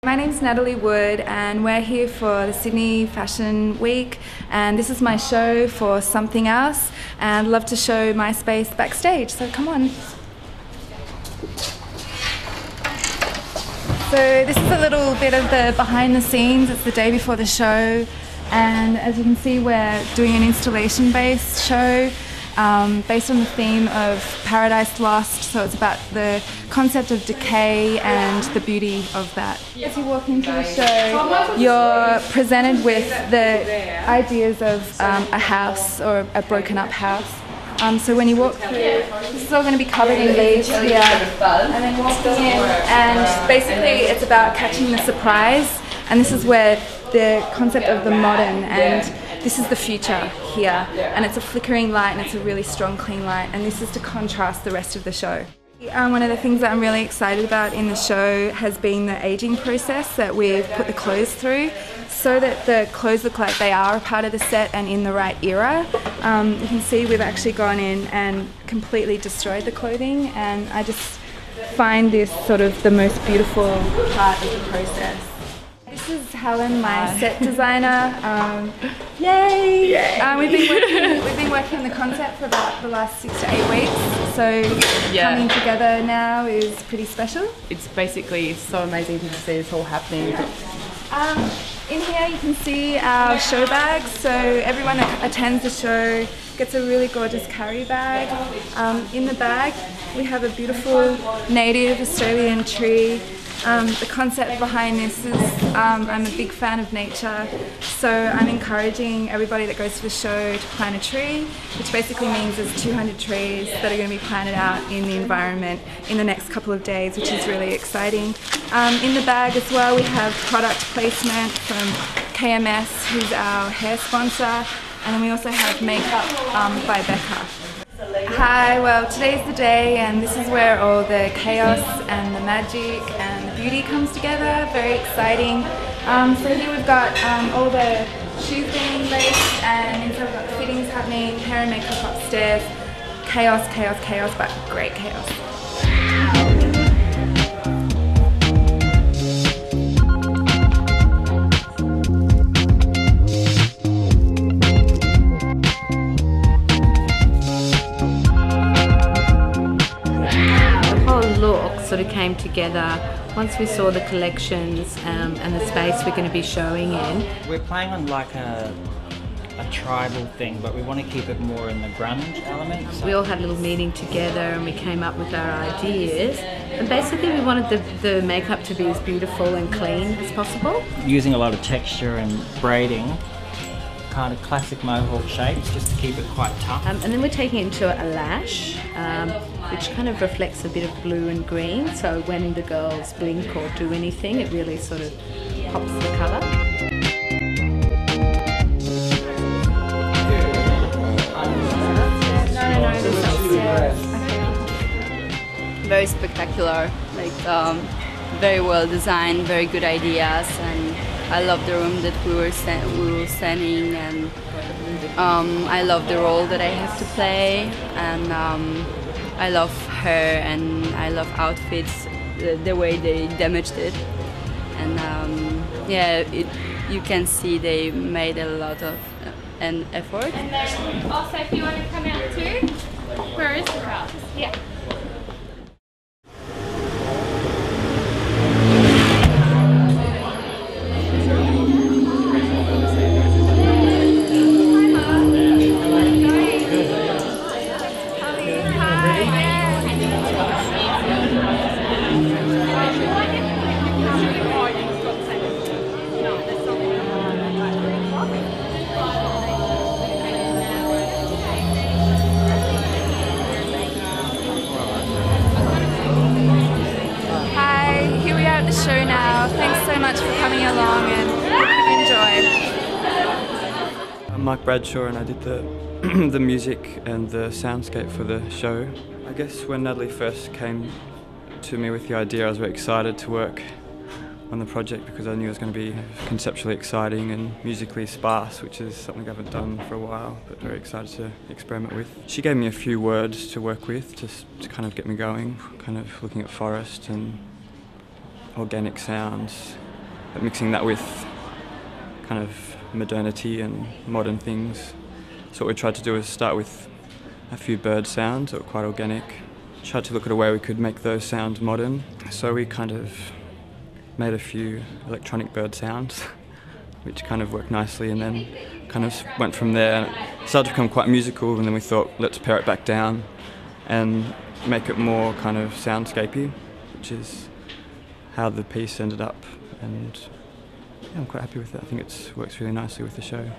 My name's Natalie Wood and we're here for the Sydney Fashion Week, and this is my show for Something Else, and I'd love to show Myspace backstage, so come on. So this is a little bit of the behind the scenes. It's the day before the show, and as you can see we're doing an installation based show based on the theme of Paradise Lost, so it's about the concept of decay and the beauty of that. As you walk into the show, you're presented with the ideas of a house or a broken up house. So when you walk through, this is all going to be covered in leaves here, and then walking in, and basically it's about catching the surprise, and this is where the concept of the modern, and this is the future here, and it's a flickering light and it's a really strong clean light, and this is to contrast the rest of the show. One of the things that I'm really excited about in the show has been the aging process that we've put the clothes through, so that the clothes look like they are a part of the set and in the right era. You can see we've actually gone in and completely destroyed the clothing, and I just find this sort of the most beautiful part of the process. This is Helen, my set designer. Yay! We've been working on the concept for about the last 6 to 8 weeks, so coming together now is pretty special. It's basically so amazing to see this all happening. In here you can see our show bags, so everyone that attends the show gets a really gorgeous carry bag. In the bag we have a beautiful native Australian tree. The concept behind this is I'm a big fan of nature, so I'm encouraging everybody that goes to the show to plant a tree, which basically means there's 200 trees that are going to be planted out in the environment in the next couple of days, which is really exciting. In the bag as well we have product placement from KMS, who's our hair sponsor, and then we also have makeup by Becca. Hi, well today's the day, and this is where all the chaos and the magic and the beauty comes together. Very exciting. So here we've got all the shoes being laced, and inside we've got the fittings happening, hair and makeup upstairs. Chaos, chaos, chaos, but great chaos. Look sort of came together once we saw the collections and the space we're going to be showing in. We're playing on like a tribal thing, but we want to keep it more in the grunge element. So. We all had a little meeting together and we came up with our ideas, and basically we wanted the makeup to be as beautiful and clean as possible. Using a lot of texture and braiding, kind of classic mohawk shapes, just to keep it quite tough. And then we're taking it into a lash, which kind of reflects a bit of blue and green, so when the girls blink or do anything, it really sort of pops the colour. Very spectacular, like very well designed, very good ideas, and I love the room that we were standing, and I love the role that I have to play, and I love her, and I love outfits, the way they damaged it, and yeah, you can see they made a lot of an effort. And then also, if you want to come out too, where is the crowd? Yeah. Show now. Thanks so much for coming along, and enjoy. I'm Mike Bradshaw, and I did the music and the soundscape for the show. I guess when Natalie first came to me with the idea, I was very excited to work on the project because I knew it was going to be conceptually exciting and musically sparse, which is something I haven't done for a while, but very excited to experiment with. She gave me a few words to work with just to kind of get me going, kind of looking at forest and organic sounds but mixing that with kind of modernity and modern things. So what we tried to do is start with a few bird sounds that were quite organic. Tried to look at a way we could make those sounds modern. So we kind of made a few electronic bird sounds, which kind of worked nicely, and then kind of went from there. It started to become quite musical, and then we thought, let's pare it back down and make it more kind of soundscapey, which is how the piece ended up. And yeah, I'm quite happy with it. I think it works really nicely with the show.